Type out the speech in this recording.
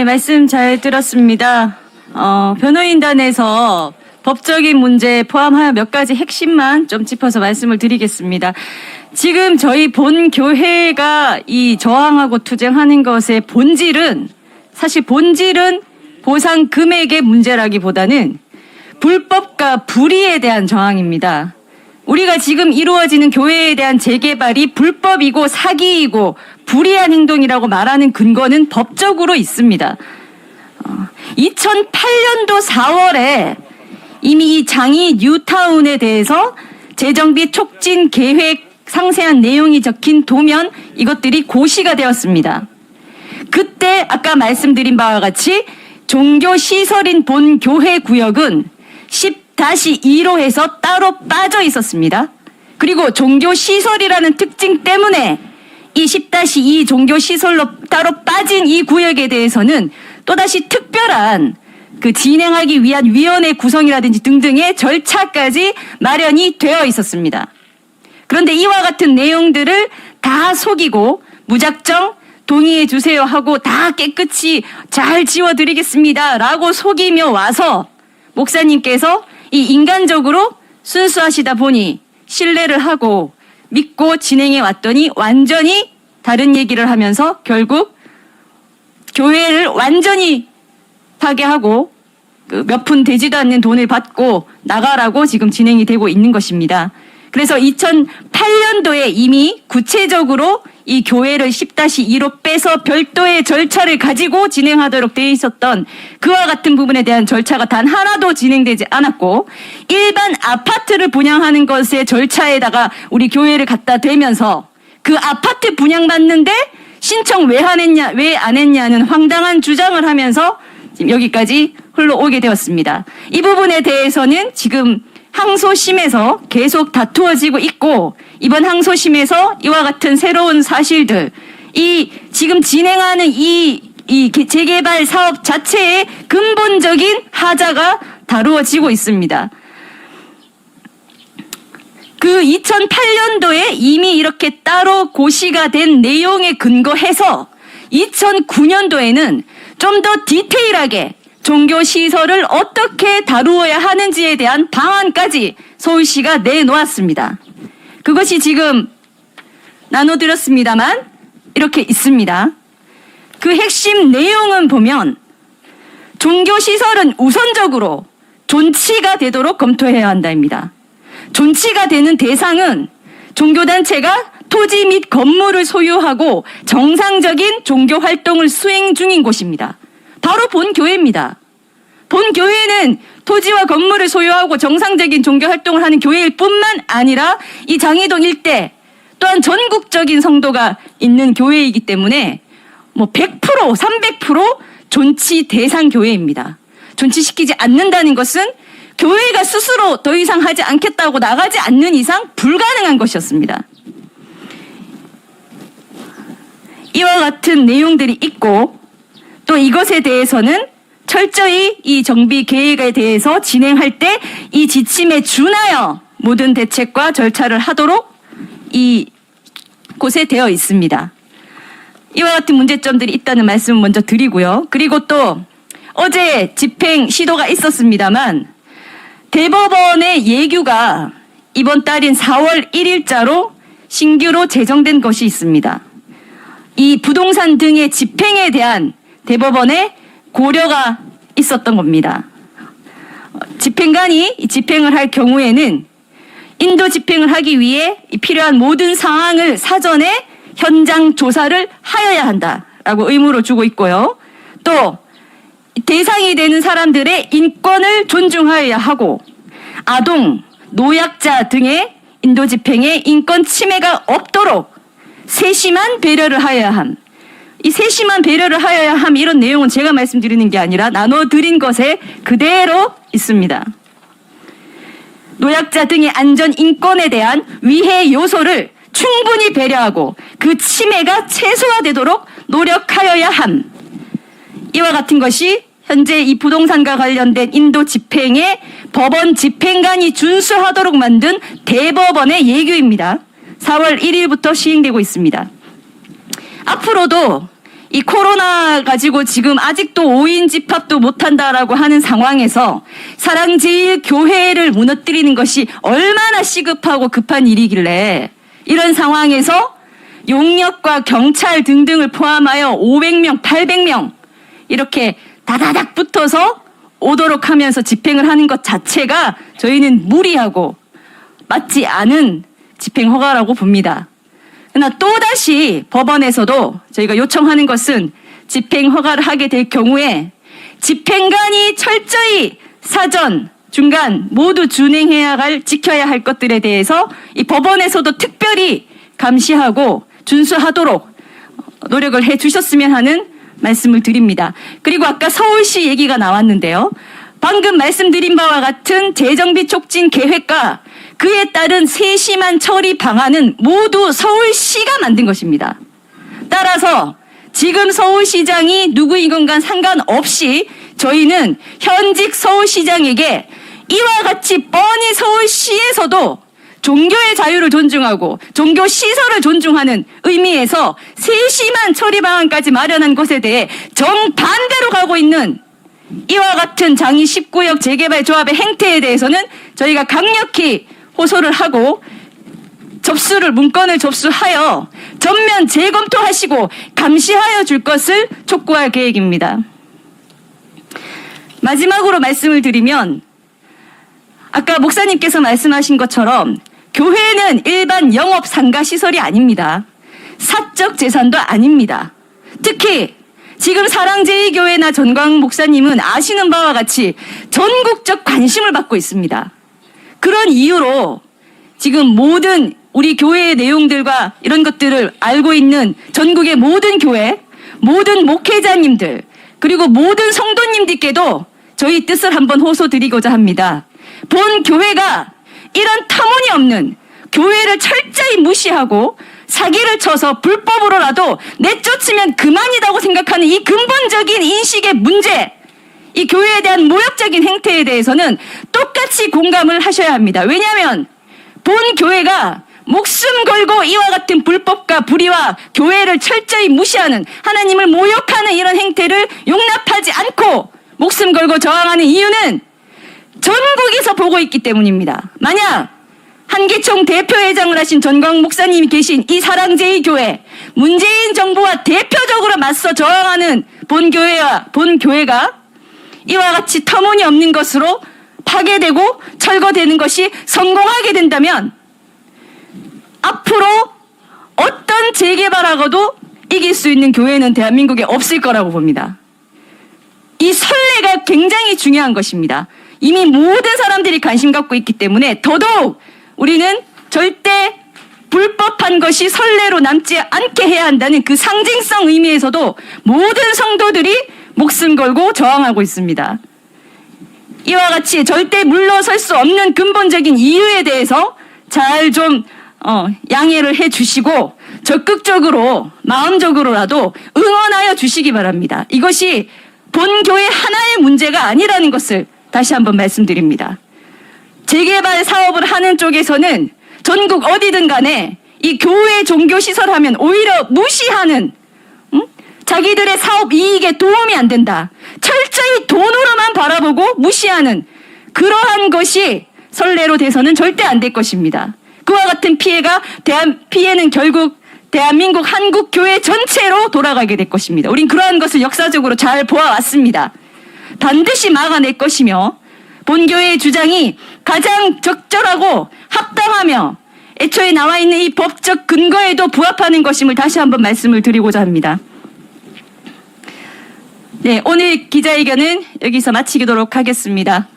말씀 잘 들었습니다. 변호인단에서 법적인 문제 포함하여 몇 가지 핵심만 좀 짚어서 말씀을 드리겠습니다. 지금 저희 본 교회가 이 저항하고 투쟁하는 것의 본질은 보상 금액의 문제라기보다는 불법과 불의에 대한 저항입니다. 우리가 지금 이루어지는 교회에 대한 재개발이 불법이고 사기이고 불의한 행동이라고 말하는 근거는 법적으로 있습니다. 2008년도 4월에 이미 이 장이 뉴타운에 대해서 재정비 촉진 계획 상세한 내용이 적힌 도면 이것들이 고시가 되었습니다. 그때 아까 말씀드린 바와 같이 종교시설인 본 교회 구역은 10-2로 해서 따로 빠져 있었습니다. 그리고 종교시설이라는 특징 때문에 이 10-2 종교시설로 따로 빠진 이 구역에 대해서는 또다시 특별한 진행하기 위한 위원회 구성이라든지 등등의 절차까지 마련이 되어 있었습니다. 그런데 이와 같은 내용들을 다 속이고 무작정 동의해 주세요 하고 다 깨끗이 잘 지워드리겠습니다 라고 속이며 와서 목사님께서 이 인간적으로 순수하시다 보니 신뢰를 하고 믿고 진행해 왔더니 완전히 다른 얘기를 하면서 결국 교회를 완전히 파괴하고 몇 푼 되지도 않는 돈을 받고 나가라고 지금 진행이 되고 있는 것입니다. 그래서 2008년도에 이미 구체적으로 이 교회를 10-2로 빼서 별도의 절차를 가지고 진행하도록 되어 있었던 그와 같은 부분에 대한 절차가 단 하나도 진행되지 않았고 일반 아파트를 분양하는 것의 절차에다가 우리 교회를 갖다 대면서 그 아파트 분양받는데 신청 왜 안 했냐는 황당한 주장을 하면서 지금 여기까지 흘러오게 되었습니다. 이 부분에 대해서는 지금 항소심에서 계속 다투어지고 있고 이번 항소심에서 이와 같은 새로운 사실들, 이 지금 진행하는 이 재개발 사업 자체의 근본적인 하자가 다루어지고 있습니다. 그 2008년도에 이미 이렇게 따로 고시가 된 내용에 근거해서 2009년도에는 좀 더 디테일하게 종교시설을 어떻게 다루어야 하는지에 대한 방안까지 서울시가 내놓았습니다. 그것이 지금 나눠드렸습니다만 이렇게 있습니다. 그 핵심 내용은 보면 종교시설은 우선적으로 존치가 되도록 검토해야 한다입니다. 존치가 되는 대상은 종교단체가 토지 및 건물을 소유하고 정상적인 종교활동을 수행 중인 곳입니다. 바로 본 교회입니다. 본 교회는 토지와 건물을 소유하고 정상적인 종교활동을 하는 교회일 뿐만 아니라 이 장이동 일대 또한 전국적인 성도가 있는 교회이기 때문에 100%, 300% 존치 대상 교회입니다. 존치시키지 않는다는 것은 교회가 스스로 더 이상 하지 않겠다고 나가지 않는 이상 불가능한 것이었습니다. 이와 같은 내용들이 있고 또 이것에 대해서는 철저히 이 정비 계획에 대해서 진행할 때 이 지침에 준하여 모든 대책과 절차를 하도록 이 곳에 되어 있습니다. 이와 같은 문제점들이 있다는 말씀을 먼저 드리고요. 그리고 또 어제 집행 시도가 있었습니다만 대법원의 예규가 이번 달인 4월 1일자로 신규로 제정된 것이 있습니다. 이 부동산 등의 집행에 대한 대법원의 고려가 있었던 겁니다. 집행관이 집행을 할 경우에는 인도 집행을 하기 위해 필요한 모든 사항을 사전에 현장 조사를 하여야 한다라고 의무를 주고 있고요. 또 대상이 되는 사람들의 인권을 존중하여야 하고 아동, 노약자 등의 인도 집행에 인권 침해가 없도록 세심한 배려를 하여야 함. 이 세심한 배려를 하여야 함 이런 내용은 제가 말씀드리는 게 아니라 나눠드린 것에 그대로 있습니다. 노약자 등의 안전 인권에 대한 위해 요소를 충분히 배려하고 그 침해가 최소화되도록 노력하여야 함. 이와 같은 것이 현재 이 부동산과 관련된 인도 집행에 법원 집행관이 준수하도록 만든 대법원의 예규입니다. 4월 1일부터 시행되고 있습니다. 앞으로도 이 코로나 가지고 지금 아직도 5인 집합도 못한다라고 하는 상황에서 사랑제일교회를 무너뜨리는 것이 얼마나 시급하고 급한 일이길래 이런 상황에서 용역과 경찰 등등을 포함하여 500명, 800명 이렇게 다다닥 붙어서 오도록 하면서 집행을 하는 것 자체가 저희는 무리하고 맞지 않은 집행 허가라고 봅니다. 그러나 또다시 법원에서도 저희가 요청하는 것은 집행 허가를 하게 될 경우에 집행관이 철저히 사전, 중간 모두 지켜야 할 것들에 대해서 이 법원에서도 특별히 감시하고 준수하도록 노력을 해 주셨으면 하는 말씀을 드립니다. 그리고 아까 서울시 얘기가 나왔는데요. 방금 말씀드린 바와 같은 재정비 촉진 계획과 그에 따른 세심한 처리 방안은 모두 서울시가 만든 것입니다. 따라서 지금 서울시장이 누구이건 상관없이 저희는 현직 서울시장에게 이와 같이 뻔히 서울시에서도 종교의 자유를 존중하고 종교 시설을 존중하는 의미에서 세심한 처리 방안까지 마련한 것에 대해 정반대로 가고 있는 이와 같은 장이 19역 재개발 조합의 행태에 대해서는 저희가 강력히 호소를 하고 문건을 접수하여 전면 재검토하시고 감시하여 줄 것을 촉구할 계획입니다. 마지막으로 말씀을 드리면 아까 목사님께서 말씀하신 것처럼 교회는 일반 영업 상가 시설이 아닙니다. 사적 재산도 아닙니다. 특히 지금 사랑제일교회나 전광 목사님은 아시는 바와 같이 전국적 관심을 받고 있습니다. 그런 이유로 지금 모든 우리 교회의 내용들과 이런 것들을 알고 있는 전국의 모든 교회, 모든 목회자님들, 그리고 모든 성도님들께도 저희 뜻을 한번 호소드리고자 합니다. 본 교회가 이런 터무니없는 교회를 철저히 무시하고 사기를 쳐서 불법으로라도 내쫓으면 그만이라고 생각하는 이 근본적인 인식의 문제, 이 교회에 대한 모욕적인 행태에 대해서는 똑같이 공감을 하셔야 합니다. 왜냐하면 본 교회가 목숨 걸고 이와 같은 불법과 불의와 교회를 철저히 무시하는 하나님을 모욕하는 이런 행태를 용납하지 않고 목숨 걸고 저항하는 이유는 전국에서 보고 있기 때문입니다. 만약 한기총 대표회장을 하신 전광 목사님이 계신 이 사랑제일교회, 문재인 정부와 대표적으로 맞서 저항하는 본 교회가 이와 같이 터무니없는 것으로 파괴되고 철거되는 것이 성공하게 된다면 앞으로 어떤 재개발하고도 이길 수 있는 교회는 대한민국에 없을 거라고 봅니다. 이 선례가 굉장히 중요한 것입니다. 이미 모든 사람들이 관심 갖고 있기 때문에 더더욱 우리는 절대 불법한 것이 선례로 남지 않게 해야 한다는 그 상징성 의미에서도 모든 성도들이 목숨 걸고 저항하고 있습니다. 이와 같이 절대 물러설 수 없는 근본적인 이유에 대해서 잘 좀 양해를 해 주시고 적극적으로 마음적으로라도 응원하여 주시기 바랍니다. 이것이 본교회 하나의 문제가 아니라는 것을 다시 한번 말씀드립니다. 재개발 사업을 하는 쪽에서는 전국 어디든 간에 이 교회 종교시설 하면 오히려 무시하는, 자기들의 사업 이익에 도움이 안 된다, 철저히 돈으로만 바라보고 무시하는 그러한 것이 선례로 돼서는 절대 안 될 것입니다. 그와 같은 피해는 결국 대한민국 한국교회 전체로 돌아가게 될 것입니다. 우린 그러한 것을 역사적으로 잘 보아왔습니다. 반드시 막아낼 것이며 본교회의 주장이 가장 적절하고 합당하며 애초에 나와 있는 이 법적 근거에도 부합하는 것임을 다시 한번 말씀을 드리고자 합니다. 네, 오늘 기자회견은 여기서 마치도록 하겠습니다.